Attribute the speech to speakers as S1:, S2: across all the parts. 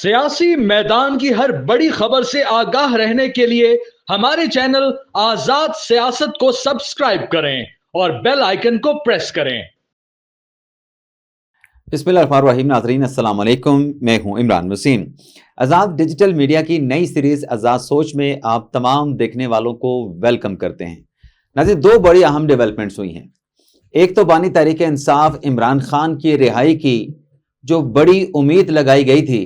S1: सियासी मैदान की हर बड़ी खबर से आगाह रहने के लिए हमारे चैनल आजाद सियासत को सब्सक्राइब करें और बेल आइकन को प्रेस करें।
S2: बिस्मिल्लाहिर्रहमानिर्रहीम। नाज़रीन अस्सलाम वालेकुम, मैं हूं इमरान वसीम। आज़ाद डिजिटल मीडिया की नई सीरीज आज़ाद सोच में आप तमाम देखने वालों को वेलकम करते हैं। नाज़रीन, दो बड़ी अहम डेवलपमेंट्स हुई हैं। एक तो बानी तहरीक इंसाफ इमरान खान की रिहाई की जो बड़ी उम्मीद लगाई गई थी,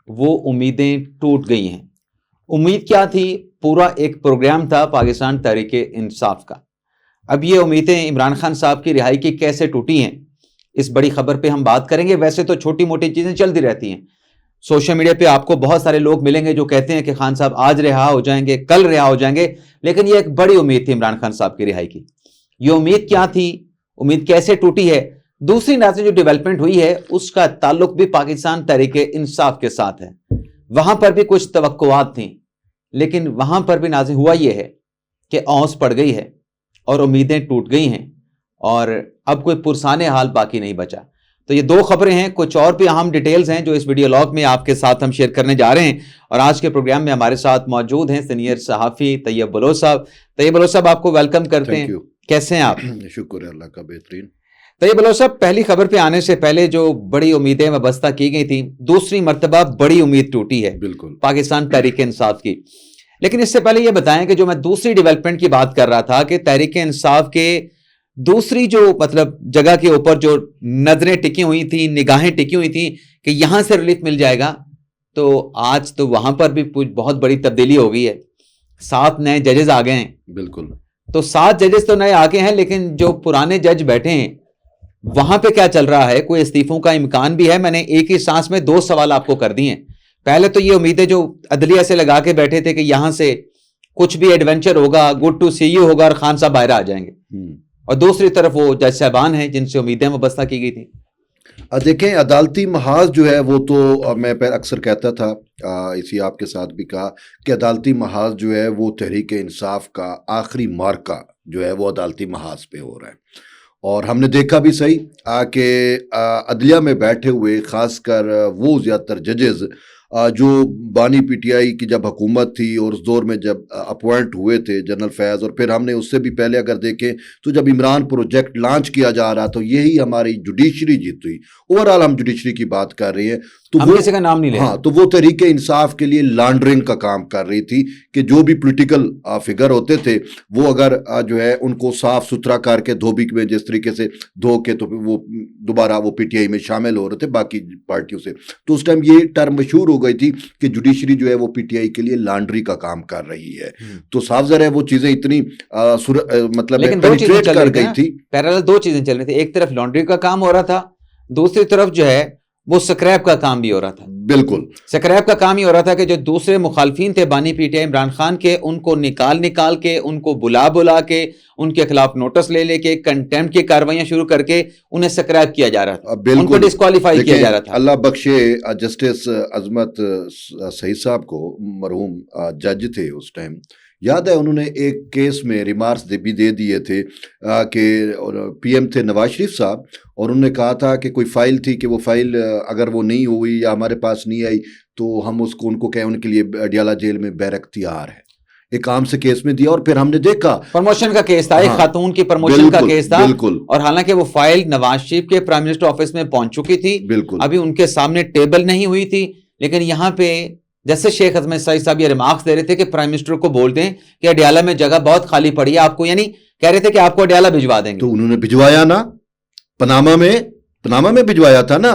S2: वो उम्मीदें टूट गई हैं। उम्मीद क्या थी? पूरा एक प्रोग्राम था पाकिस्तान तहरीक इंसाफ का। अब ये उम्मीदें इमरान खान साहब की रिहाई की कैसे टूटी हैं, इस बड़ी खबर पे हम बात करेंगे। वैसे तो छोटी मोटी चीजें चलती रहती हैं। सोशल मीडिया पे आपको बहुत सारे लोग मिलेंगे जो कहते हैं कि खान साहब आज रिहा हो जाएंगे, कल रिहा हो जाएंगे, लेकिन ये एक बड़ी उम्मीद थी इमरान खान साहब की रिहाई की। ये उम्मीद क्या थी, उम्मीद कैसे टूटी है? दूसरी नाज़रीन जो डेवलपमेंट हुई है उसका ताल्लुक भी पाकिस्तान तहरीक इंसाफ के साथ है। वहां पर भी कुछ तवक्कुआत थी, लेकिन वहां पर भी नाज़रीन हुआ ये है कि औंस पड़ गई है और उम्मीदें टूट गई हैं और अब कोई पुरसाने हाल बाकी नहीं बचा। तो ये दो खबरें हैं, कुछ और भी अहम डिटेल्स हैं जो इस वीडियो लॉग में आपके साथ हम शेयर करने जा रहे हैं। और आज के प्रोग्राम में हमारे साथ मौजूद हैं सीनियर सहाफ़ी तैयब बलोच साहब। तैयब बलोच साहब, आपको वेलकम करते हैं। कैसे हैं आप?
S3: शुक्र है अल्लाह का, बेहतरीन।
S2: तैयब बलोच साहब, पहली खबर पे आने से पहले जो बड़ी उम्मीदें वाबस्ता की गई थी, दूसरी मर्तबा बड़ी उम्मीद टूटी है
S3: बिल्कुल
S2: पाकिस्तान तहरीक इंसाफ की। लेकिन इससे पहले ये बताएं कि जो मैं दूसरी डेवलपमेंट की बात कर रहा था कि तहरीक इंसाफ के दूसरी जो मतलब जगह के ऊपर जो नजरें टिकी हुई थी, निगाहें टिकी हुई थी कि यहां से रिलीफ मिल जाएगा, तो आज तो वहां पर भी बहुत बड़ी तब्दीली हो गई है। 7 नए जजेस आ गए हैं।
S3: बिल्कुल।
S2: तो 7 जजेस तो नए आ गए हैं, लेकिन जो पुराने जज बैठे हैं वहां पे क्या चल रहा है? कोई इस्तीफों का इम्कान भी है? मैंने एक ही सांस में 2 सवाल आपको कर दिए हैं। पहले तो ये उम्मीदें जो अदलिया से लगा के बैठे थे कि यहां से कुछ भी एडवेंचर होगा, गुड टू सी यू होगा और खान साहब बाहर आ जाएंगे, और दूसरी तरफ वो जज साहबान हैं जिनसे उम्मीदें वाबस्ता की गई थी।
S3: देखें, अदालती महाज जो है वो तो मैं अक्सर कहता था, इसी आपके साथ भी कहा कि अदालती महाज जो है वो तहरीक इंसाफ का आखिरी मार्का जो है वो अदालती महाज पे हो रहा है। और हमने देखा भी सही कि अदलिया में बैठे हुए खासकर वो ज़्यादातर जजेस जो बानी पीटीआई की जब हुकूमत थी और उस दौर में जब अपॉइंट हुए थे जनरल फैज़, और फिर हमने उससे भी पहले अगर देखें तो जब इमरान प्रोजेक्ट लॉन्च किया जा रहा तो यही हमारी जुडिशरी जीत हुई। ओवरऑल हम जुडिशरी की बात कर रहे हैं तो वो
S2: किसी का नाम नहीं ले।
S3: हाँ, तो वो तहरीक इंसाफ के लिए लॉन्ड्रिंग का काम कर रही थी कि जो भी पॉलिटिकल फिगर होते थे वो अगर जो है उनको साफ सुथरा करके धोबी में जिस तरीके से धो के तो वो दोबारा वो पीटीआई में शामिल हो रहे थे बाकी पार्टियों से। तो उस टाइम ये टर्म मशहूर हो गई थी कि जुडिशरी जो है वो पीटीआई के लिए लॉन्ड्री का काम कर रही है। तो साफ ज़ाहिर है वो चीजें इतनी मतलब पेनिट्रेट कर गई थी।
S2: पैरेलल 2 चीजें चल रही थी। एक तरफ लॉन्ड्री का काम हो रहा था, दूसरी तरफ जो है वो स्क्रैप का काम भी हो रहा था।
S3: बिल्कुल,
S2: स्क्रैप का काम ही हो रहा था कि जो दूसरे मुखालफिन थे बानी पीटीआई इमरान खान के, उनको निकाल के, उनको बुला के, उनके खिलाफ नोटिस ले लेके कंटेम्प्ट की कार्रवाइयां शुरू करके उन्हें स्क्रैप किया जा रहा था, उनको डिस्क्वालीफाई किया जा रहा था।
S3: अल्लाह बख्शे जस्टिस अजमत सईद साहब को, मरहूम जज थे उस टाइम, याद है उन्होंने एक केस में रिमार्क्स भी दे दिए थे कि पीएम थे नवाज शरीफ साहब, और उन्होंने कहा था कि कोई फ़ाइल थी कि वो फ़ाइल अगर वो नहीं हुई या हमारे पास नहीं आई तो हम उसको उनको कहें उनके लिए अडियाला जेल में बैरख्तियार है। एक आम से केस में दिया और फिर हमने देखा
S2: प्रमोशन का केस था, एक खातून की प्रमोशन का केस था। बिल्कुल। और हालांकि वो फाइल नवाज शरीफ के प्राइम मिनिस्टर ऑफिस में पहुंच चुकी थी,
S3: बिल्कुल,
S2: अभी उनके सामने टेबल नहीं हुई थी। लेकिन यहाँ पे जैसे शेख अजमत सईद साहब ये रिमार्क्स दे रहे थे कि प्राइम मिनिस्टर को बोल दें कि अडियाला में जगह बहुत खाली पड़ी है आपको, यानी कह रहे थे कि आपको अडियाला भिजवा देंगे।
S3: तो उन्होंने भिजवाया ना, पनामा में भिजवाया था ना,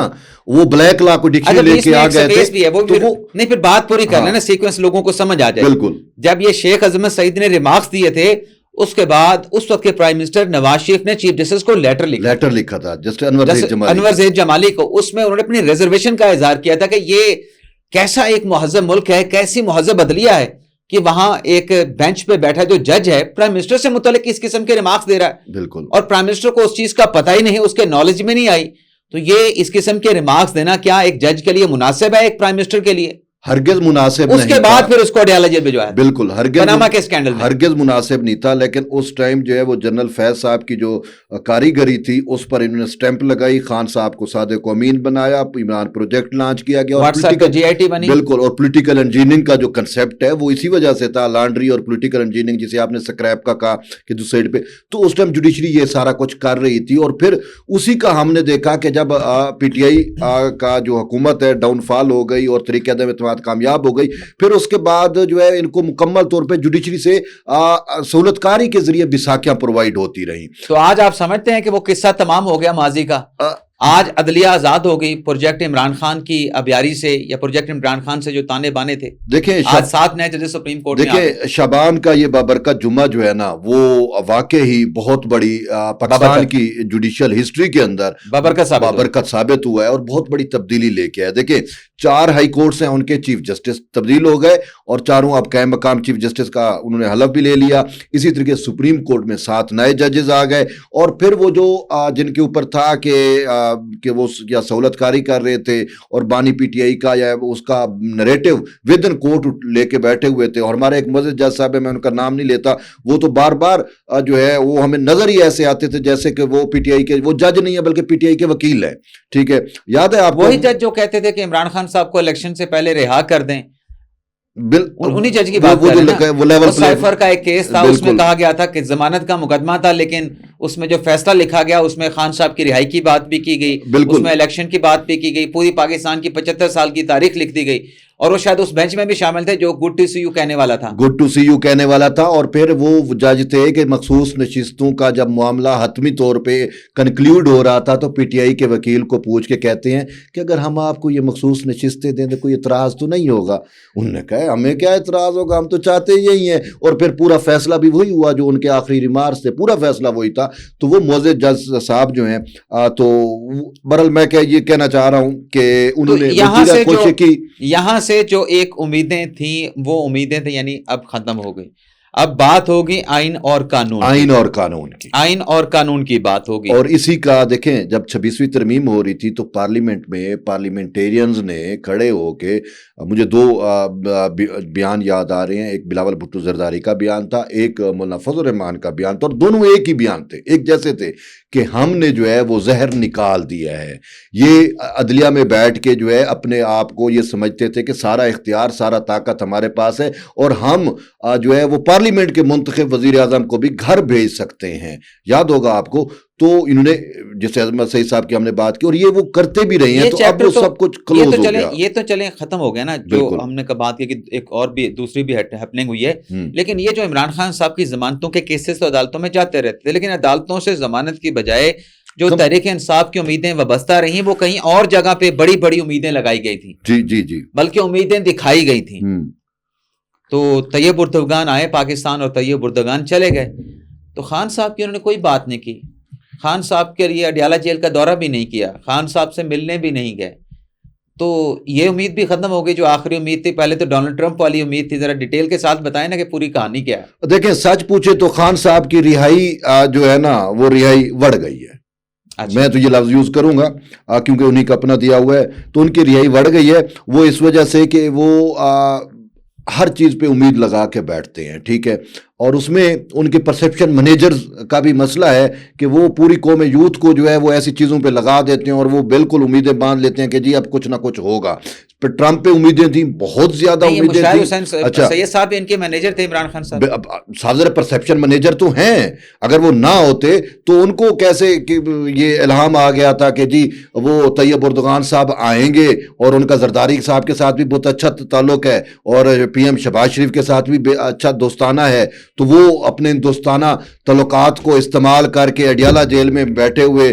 S3: वो ब्लैक लॉ को डिक्शनरी लेके आ गए थे।
S2: भी है वो, तो वो नहीं, फिर बात पूरी कर लेना, सीक्वेंस लोगों को समझ आ जाए।
S3: बिल्कुल।
S2: जब ये शेख अजमत सईद ने रिमार्क्स दिए थे, उसके बाद उस वक्त के प्राइम मिनिस्टर नवाज शरीफ ने चीफ जस्टिस को लेटर लिखा था जस्टिस अनवर ज़ैद जमाली को। उसमें उन्होंने अपनी रिजर्वेशन का इजहार किया था कि ये कैसा एक मुहज़्ज़ब मुल्क है, कैसी मुहज़्ज़ब अदलिया है कि वहां एक बेंच पे बैठा जो जज है प्राइम मिनिस्टर से मुतल्लिक इस किस्म के रिमार्क्स दे रहा है।
S3: बिल्कुल।
S2: और प्राइम मिनिस्टर को उस चीज का पता ही नहीं, उसके नॉलेज में नहीं आई। तो ये इस किस्म के रिमार्क्स देना क्या एक जज के लिए मुनासिब है, एक प्राइम मिनिस्टर के लिए?
S3: हरगिज मुनासिब नहीं
S2: उसके बाद फिर उसको अडयाला जेल भिजवाया,
S3: बिल्कुल
S2: पनामा के स्कैंडल में।
S3: हरगिज मुनासिब नहीं था, लेकिन उस टाइम जो है वो जनरल फैज साहब की जो कारीगरी थी उस पर इन्होंने स्टैंप लगाई, खान साहब को सादे को अमीन बनाया, इमरान प्रोजेक्ट लॉन्च किया गया और
S2: GIT बनी,
S3: बिल्कुल, और पॉलिटिकल इंजीनियरिंग का जो कंसेप्ट है वो इसी वजह से था, लॉन्ड्री और पॉलिटिकल इंजीनियरिंग, जिसे आपने स्क्रैप का कहा कि जो साइड पे, तो उस टाइम जुडिशरी ये सारा कुछ कर रही थी। और फिर उसी का हमने देखा कि जब PTI का जो हुकूमत है डाउनफॉल हो गई और तरीके अदम एतमाद कामयाब हो गई, फिर उसके बाद जो है इनको मुकम्मल तौर पे जुडिशरी से सहूलतकारी के जरिए बिसाखियां प्रोवाइड होती रही।
S2: तो आज आप समझते हैं कि वो किस्सा तमाम हो गया माजी का, आज अदलिया आजाद हो गई प्रोजेक्ट इमरान खान की अबियारी से, या प्रोजेक्ट इमरान खान से जो ताने बाने थे।
S3: देखिए
S2: आज 7 नए जजेस सुप्रीम कोर्ट में।
S3: देखिए शाबान का ये बाबरकत जुम्मा जो है ना, वो वाकई ही बहुत बड़ी पाकिस्तान की जुडिशियल हिस्ट्री के अंदर बाबरकत साबित हुआ है और बहुत बड़ी तब्दीली लेके आया। देखिए 4 हाई कोर्ट्स हैं, उनके चीफ जस्टिस तब्दील हो गए और चारों अब कायम मकाम चीफ जस्टिस का उन्होंने हलफ भी ले लिया। इसी तरीके सुप्रीम कोर्ट में 7 नए जजेस आ गए और फिर वो जो जिनके ऊपर था कि वो या सहूलतकारी कर रहे थे और बानी PTI का या उसका नरेटिव विद इन कोर्ट लेके बैठे हुए थे। और हमारे एक मस्जिद जज साहब है, मैं उनका नाम नहीं लेता, वो तो बार बार जो है वो हमें नजर ही ऐसे आते थे जैसे कि वो PTI के, वो जज नहीं है बल्कि PTI के वकील है। ठीक है, याद है आपको
S2: वही जज जो कहते थे कि इमरान खान साहब को इलेक्शन से पहले रिहा कर दें, उन्हीं जज की बात कर रहे हैं ना। साइफर का एक केस था, उसमें कहा गया था कि जमानत का मुकदमा था, लेकिन उसमें जो फैसला लिखा गया उसमें खान साहब की रिहाई की बात भी की गई, उसमें इलेक्शन की बात भी की गई, पूरी पाकिस्तान की 75 साल की तारीख लिख दी गई और वो शायद उस बेंच में भी शामिल थे जो गुड टू सी यू कहने वाला था,
S3: गुड टू सी यू कहने वाला था। और फिर वो जज थे कि मखसूस नशिस्तों का जब मामला हतमी तौर पे कंक्लूड हो रहा था तो PTI के वकील को पूछ के कहते हैं कि अगर हम आपको ये मखसूस नशिस्तें दें तो कोई इतराज़ तो नहीं होगा। उन्होंने कहा हमें क्या इतराज़ होगा, हम तो चाहते यही हैं। और फिर पूरा फैसला भी वही हुआ जो उनके आखिरी रिमार्क्स थे, पूरा फैसला वही था। तो वो मुअज़्ज़ज़ जज साहब जो हैं तो बहरहाल मैं ये कहना चाह रहा हूँ कि उन्होंने
S2: यहाँ से जो एक उम्मीदें थी वो उम्मीदें थी यानी अब खत्म हो गई। अब बात होगी आइन और कानून की, आइन और कानून की बात होगी।
S3: और इसी का देखें, जब 26वीं तरमीम हो रही थी तो पार्लियामेंट में पार्लियामेंटेरियंस ने खड़े होके, मुझे 2 बयान याद आ रहे हैं, एक बिलावल भुट्टो जरदारी का बयान था, एक मौलाना फजल रहमान का बयान था, और दोनों एक ही बयान थे, एक जैसे थे कि हमने जो है वो जहर निकाल दिया है। ये अदलिया में बैठ के जो है अपने आप को ये समझते थे कि सारा इख्तियार सारा ताकत हमारे पास है और हम जो है वो पार्लियामेंट के मुंतखब वजीर आजम को भी घर भेज सकते हैं। याद होगा आपको, तो इन्होंने जैसे अजमत सईद साहब की हमने बात की और ये वो करते भी रहे हैं। तो अब वो सब कुछ क्लोज हो गया,
S2: ये तो चले खत्म हो गया ना, जो हमने बात की कि एक और भी दूसरी भी हैपनिंग हुई है। लेकिन ये जो इमरान खान साहब की जमानतों के केसेस तो अदालतों में जाते रहते थे, लेकिन अदालतों से जमानत की बजाय जो तहरीक इंसाफ की उम्मीदें वाबस्ता रही वो कहीं और जगह पे बड़ी बड़ी उम्मीदें लगाई गई थी, जी, बल्कि उम्मीदें दिखाई गई थी। तो तैयब उर्दगान आए पाकिस्तान और तैयब उर्दगान चले गए, तो खान साहब की उन्होंने कोई बात नहीं की, खान साहब के लिए अडयाला जेल का दौरा भी नहीं किया, खान साहब से मिलने भी नहीं गए। तो ये उम्मीद भी खत्म हो गई जो आखिरी उम्मीद थी। पहले तो डोनाल्ड ट्रंप वाली उम्मीद थी, जरा डिटेल के साथ बताएं ना कि पूरी कहानी क्या है।
S3: देखें, सच पूछे तो खान साहब की रिहाई जो है ना वो रिहाई बढ़ गई है। अच्छा। मैं तो ये लफ्ज़ यूज़ करूंगा क्योंकि उन्हीं का अपना दिया हुआ है, तो उनकी रिहाई बढ़ गई है। वो इस वजह से कि वो हर चीज़ पे उम्मीद लगा के बैठते हैं, ठीक है। और उसमें उनके परसेप्शन मैनेजर्स का भी मसला है कि वो पूरी कौम यूथ को जो है वो ऐसी चीज़ों पे लगा देते हैं और वो बिल्कुल उम्मीदें बांध लेते हैं कि जी अब कुछ ना कुछ होगा। पर ट्रंप पे उम्मीदें थी, बहुत ज्यादा उम्मीदें थी। अच्छा,
S2: सैयद साहब इनके मैनेजर थे, इमरान खान साहब
S3: साहब परसेप्शन मैनेजर तो हैं, अगर वो ना होते तो उनको कैसे कि ये इल्हाम आ गया था कि जी वो तैयब उर्दगान साहब आएंगे और उनका जरदारी साहब के साथ भी बहुत अच्छा ताल्लुक है और PM शहबाज शरीफ के साथ भी अच्छा दोस्ताना है। तो वो अपने दोस्ताना तल्लुकात को इस्तेमाल करके अडयाला जेल में बैठे हुए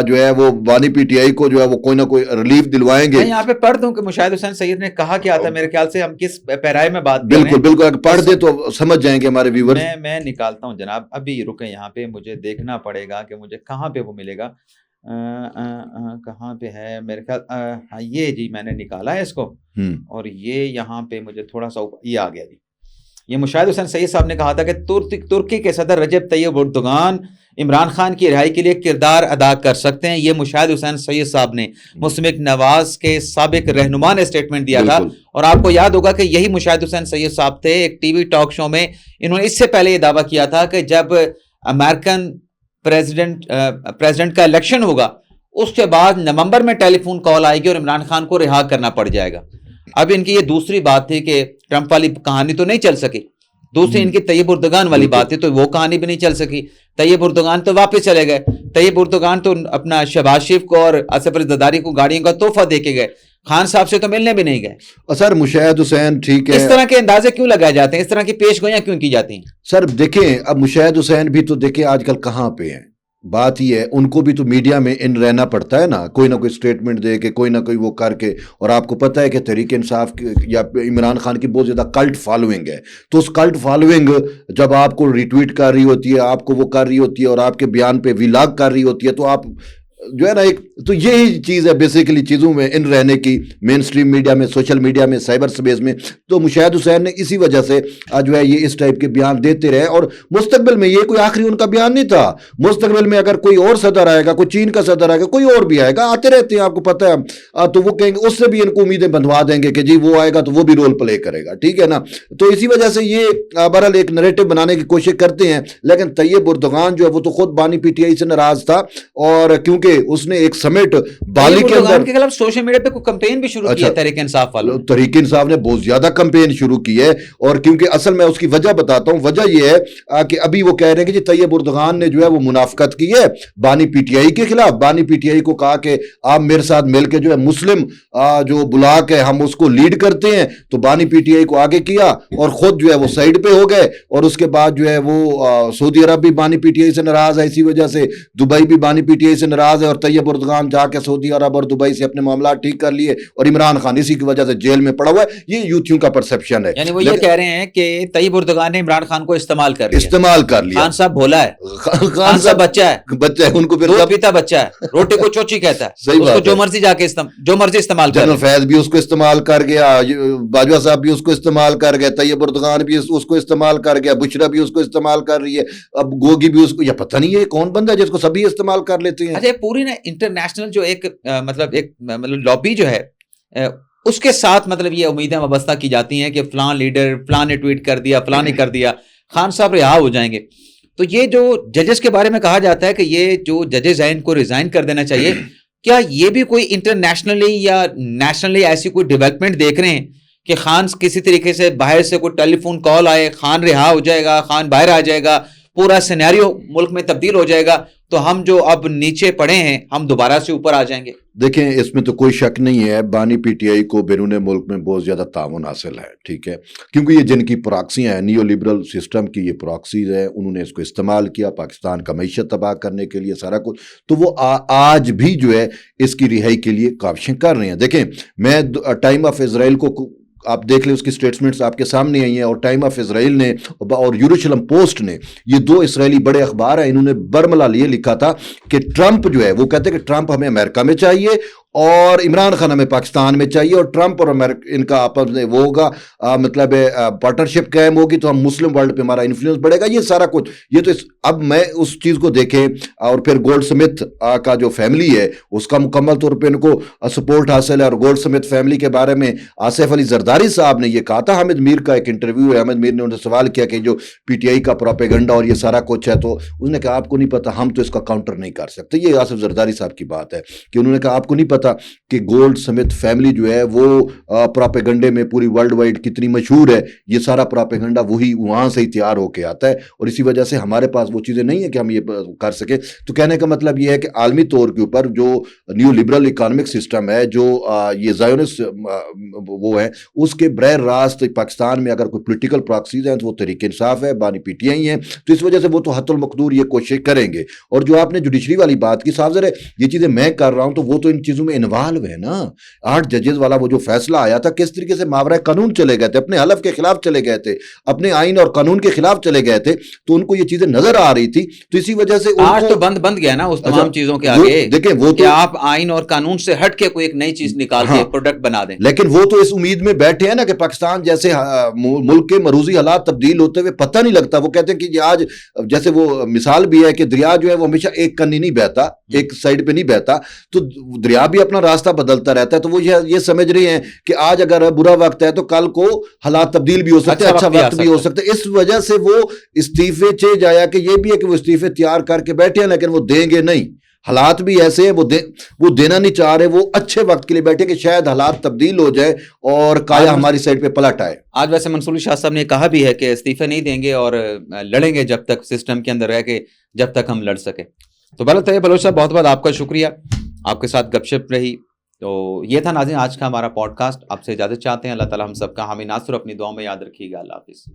S3: जो है वो बानी PTI को जो है वो कोई ना कोई रिलीफ दिलवाएंगे।
S2: मैं यहाँ पे पढ़ दूं कि मुशाहिद हुसैन सैयद ने कहा क्या था, मेरे ख्याल से हम किस पैराए में बात
S3: बिल्कुल बिल्कुल अगर पढ़ दे तो समझ जाएंगे हमारे व्यूअर्स।
S2: मैं निकालता हूँ जनाब, अभी रुके यहाँ पे, मुझे देखना पड़ेगा कि मुझे कहाँ पे वो मिलेगा। कहाँ पे है मेरे ख्याल, ये जी मैंने निकाला है इसको और ये यहाँ पे मुझे थोड़ा सा ये आ गया जी। ये मुशाहिद हुसैन सैयद साहब ने कहा था कि तुर्की के सदर रजब तैयब उर्दगान عمران خان کی رہائی کے لیے کردار ادا کر سکتے ہیں. یہ مشاہد حسین سید صاحب نے مسلم نواز کے سابق رہنما نے اسٹیٹمنٹ دیا تھا, اور آپ کو یاد ہوگا کہ یہی مشاہد حسین سید صاحب تھے. ایک ٹی وی ٹاک شو میں انہوں نے اس سے پہلے یہ دعویٰ کیا تھا کہ جب امریکن پریزیڈنٹ کا الیکشن ہوگا اس کے بعد نومبر میں ٹیلی فون کال آئے گی اور عمران خان کو رہا کرنا پڑ جائے گا. اب ان کی یہ دوسری بات تھی کہ ٹرمپ والی کہانی تو نہیں چل سکی, دوسری ان کی طیب اردگان والی بات تھی تو وہ کہانی بھی نہیں چل سکی. طیب اردگان تو واپس چلے گئے, طیب اردگان تو اپنا شہباز شریف کو اور آصف علی زرداری کو گاڑیوں کا تحفہ دے کے گئے, خان صاحب سے تو ملنے بھی نہیں گئے.
S3: سر مشاہد حسین ٹھیک ہے,
S2: اس طرح کے اندازے کیوں لگائے جاتے ہیں, اس طرح کی پیش گوئیاں کیوں کی جاتی ہیں؟
S3: سر دیکھیں اب مشاہد حسین بھی تو دیکھیں آج کل کہاں پہ ہیں. بات یہ ہے ان کو بھی تو میڈیا میں ان رہنا پڑتا ہے نا, کوئی نہ کوئی سٹیٹمنٹ دے کے, کوئی نہ کوئی وہ کر کے. اور آپ کو پتہ ہے کہ تحریک انصاف یا عمران خان کی بہت زیادہ کلٹ فالوئنگ ہے, تو اس کلٹ فالوئنگ جب آپ کو ریٹویٹ کر رہی ہوتی ہے, آپ کو وہ کر رہی ہوتی ہے اور آپ کے بیان پہ ویلاگ کر رہی ہوتی ہے, تو آپ جو ہے نا ایک تو یہی چیز ہے بیسیکلی چیزوں میں ان رہنے کی, مین سٹریم میڈیا میں, سوشل میڈیا میں, سائبر سپیس میں. تو مشاہد حسین نے اسی وجہ سے جو ہے یہ اس ٹائپ کے بیان دیتے رہے, اور مستقبل میں یہ کوئی آخری ان کا بیان نہیں تھا. مستقبل میں اگر کوئی اور صدر آئے گا, کوئی چین کا صدر آئے گا, کوئی اور بھی آئے گا, آتے رہتے ہیں آپ کو پتہ ہے, تو وہ کہیں گے اس سے بھی ان کو امیدیں بندھوا دیں گے کہ جی وہ آئے گا تو وہ بھی رول پلے کرے گا, ٹھیک ہے نا. تو اسی وجہ سے یہ بہرحال ایک نریٹو بنانے کی کوشش کرتے ہیں. لیکن طیب اردگان جو ہے وہ تو خود بانی پی ٹی آئی سے ناراض تھا, اور کیونکہ اس نے ایک بالی کے اندر
S2: کے خلاف سوشل میڈیا پہ کوئی کمپین بھی شروع کی ہے تحریک انصاف والوں.
S3: تحریک انصاف نے بہت زیادہ کمپین شروع کی ہے, اور کیونکہ اصل میں اس کی وجہ بتاتا ہوں. وجہ یہ ہے کہ ابھی وہ کہہ رہے ہیں کہ جی طیب اردگان نے جو ہے وہ منافقت کی ہے بانی پی ٹی آئی کے خلاف. بانی پی ٹی آئی کو کہا کہ آپ میرے ساتھ مل کے جو ہے مسلم جو بلاک ہے ہم اس کو لیڈ کرتے ہیں, تو بانی پی ٹی آئی کو آگے کیا اور خود جو ہے وہ سائڈ پہ ہو گئے. اور اس کے بعد جو ہے وہ سعودی عرب بھی بانی پی ٹی آئی سے ناراض ہے, اسی وجہ سے دبئی بھی بانی پی ٹی آئی سے ناراض ہے, اور طیب اردگان جا کے سعودی عرب اور دبئی سے اپنے معاملات ٹھیک کر لیے, اور عمران خان اسی کی وجہ سے جیل میں پڑا ہوا ہے. یہ یوتھیوں کا پرسپشن ہے.
S2: یعنی وہ یہ کہہ رہے ہیں کہ طیب اردگان نے عمران خان کو استعمال کر لیا. خان صاحب بھولا ہے, خان صاحب بچہ ہے, ان کو پھر پیتا بچہ ہے, روٹی کو چوچی کہتا ہے, اس کو جو مرضی جا کے جو مرضی استعمال کر.
S3: جنرل فیض بھی اس کو استعمال کر گیا, باجوہ صاحب بھی اس کو استعمال کر گئے, طیب اردگان بھی اس کو استعمال کر گیا, بشرا بھی اس کو استعمال کر رہی ہے, اب گوگی بھی اس کو, یا پتہ نہیں یہ کون بندہ ہے جس کو سبھی استعمال کر لیتے ہیں.
S2: اچھا پوری نا انٹرنیشنل جو ایک مطلب لابی جو ہے اس کے ساتھ مطلب یہ امیدیں وابستہ کی جاتی ہیں کہ فلاں لیڈر فلاں نے ٹویٹ کر دیا, فلاں نے کر دیا, خان صاحب رہا ہو جائیں گے. تو یہ جو ججز کے بارے میں کہا جاتا ہے کہ یہ جو ججز ہیں ان کو ریزائن کر دینا چاہیے, کیا یہ بھی کوئی انٹرنیشنلی یا نیشنلی ایسی کوئی ڈیولپمنٹ دیکھ رہے ہیں کہ خان کسی طریقے سے باہر سے کوئی ٹیلی فون کال آئے, خان رہا ہو جائے گا, خان باہر آ جائے گا, پورا سینیریو ملک میں تبدیل ہو جائے گا, تو ہم جو اب نیچے پڑے ہیں ہم دوبارہ سے اوپر آ جائیں گے؟
S3: دیکھیں اس میں تو کوئی شک نہیں ہے, بانی پی ٹی آئی کو بیرون ملک میں بہت زیادہ تعاون حاصل ہے, ٹھیک ہے, کیونکہ یہ جن کی پراکسیاں ہیں, نیو لبرل سسٹم کی یہ پراکسیز ہیں, انہوں نے اس کو استعمال کیا پاکستان کا معیشت تباہ کرنے کے لیے سارا کچھ. تو وہ آج بھی جو ہے اس کی رہائی کے لیے کاوشیں کر رہے ہیں. دیکھیں میں ٹائم آف اسرائیل کو آپ دیکھ لیں, اس کی سٹیٹمنٹس آپ کے سامنے آئی ہیں, اور ٹائم آف اسرائیل نے اور یروشلم پوسٹ نے, یہ دو اسرائیلی بڑے اخبار ہیں, انہوں نے برملا لیے لکھا تھا کہ ٹرمپ جو ہے وہ کہتے ہیں کہ ٹرمپ ہمیں امریکہ میں چاہیے اور عمران خان ہمیں پاکستان میں چاہیے, اور ٹرمپ اور ان کا آپس میں وہ ہوگا مطلب پارٹنرشپ قائم ہوگی تو ہم مسلم ورلڈ پہ ہمارا انفلوئنس بڑھے گا. یہ سارا کچھ یہ تو اب میں اس چیز کو دیکھیں, اور پھر گولڈ سمتھ کا جو فیملی ہے اس کا مکمل طور پہ ان کو سپورٹ حاصل ہے. اور گولڈ سمتھ فیملی کے بارے میں آصف علی زرداری صاحب نے یہ کہا تھا, حامد میر کا ایک انٹرویو ہے, حامد میر نے ان سے سوال کیا کہ جو پی ٹی آئی کا پروپیگنڈا اور یہ سارا کچھ ہے, تو اس نے کہا آپ کو نہیں پتا, ہم تو اس کا کاؤنٹر نہیں کر سکتے. یہ آصف زرداری صاحب کی بات ہے کہ انہوں نے کہا آپ کو نہیں پتا کہ گولڈ سمتھ فیملی جو ہے وہ پروپیگنڈے میں پوری ورلڈ وائڈ کتنی مشہور ہے, یہ سارا پروپیگنڈا وہی وہاں سے ہی تیار ہو کے آتا ہے, اور اسی وجہ سے ہمارے پاس وہ چیزیں نہیں ہیں کہ ہم یہ کر سکیں. تو کہنے کا مطلب یہ ہے کہ عالمی طور کے اوپر جو نیو لبرل اکانومک سسٹم ہے, جو یہ زائونسٹ وہ ہے, اس کے براہ راست پاکستان میں اگر کوئی پولیٹیکل پراکسیز ہیں تو وہ تحریک انصاف ہے, بانی پی ٹی آئی ہیں, تو اس وجہ سے وہ تو حت المقدور یہ کوشش کریں گے. اور جو آپ نے جوڈیشری والی بات کی, صاحب ذرا یہ چیزیں میں کر رہا ہوں تو وہ تو ان چیزوں میں انوالو ہے نا. 8 ججز والا وہ جو فیصلہ آیا تھا, کس طریقے سے ماورائے قانون چلے گئے تھے, اپنے حلف کے خلاف چلے گئے تھے, اپنے آئین اور قانون کے خلاف چلے گئے تھے, تو ان کو یہ چیزیں نظر آ رہی تھی, تو اسی وجہ سے
S2: آج تو بند گیا نا اس تمام چیزوں کے آگے.
S3: دیکھیں وہ
S2: کہ آپ آئین اور قانون سے ہٹ کے کوئی ایک نئی چیز نکال کے پروڈکٹ بنا دیں,
S3: لیکن وہ تو اس امید میں بیٹھے ہیں نا کہ پاکستان جیسے ملک کے مروزی حالات تبدیل ہوتے ہوئے پتہ نہیں لگتا. وہ کہتے ہیں کہ آج جیسے وہ مثال بھی ہے کہ دریا جو ہے وہ ہمیشہ ایک کنی نہیں بہتا, ایک سائڈ پہ نہیں بہتا, تو دریا بھی اپنا راستہ بدلتا رہتا ہے. تو وہ یہ سمجھ رہے ہیں کہ آج اگر برا وقت ہے تو کل کو حالات تبدیل بھی ہو سکتے ہیں, اچھا وقت بھی ہو سکتا ہے. اس وجہ سے وہ استعفے چے جایا کہ یہ بھی ہے کہ وہ استعفے تیار کر کے بیٹھے ہیں, لیکن وہ دیں گے نہیں. حالات بھی ایسے ہیں, وہ دینا نہیں چاہ رہے, وہ اچھے وقت کے لیے بیٹھے کہ شاید حالات تبدیل ہو جائے اور کایا ہماری سائڈ پہ پلٹ آئے.
S2: آج ویسے منصور علی شاہ صاحب نے کہا بھی ہے کہ استعفے نہیں دیں گے اور لڑیں گے جب تک سسٹم کے اندر رہ کے, جب تک ہم لڑ سکیں. تو طیب بلوچ صاحب بہت بہت آپ کا شکریہ, آپ کے ساتھ گپ شپ رہی. تو یہ تھا ناظرین آج کا ہمارا پوڈ کاسٹ. آپ سے اجازت چاہتے ہیں. اللہ تعالیٰ ہم سب کا حامی ناصر اپنی دعاؤں میں یاد رکھیے گا. اللہ حافظ.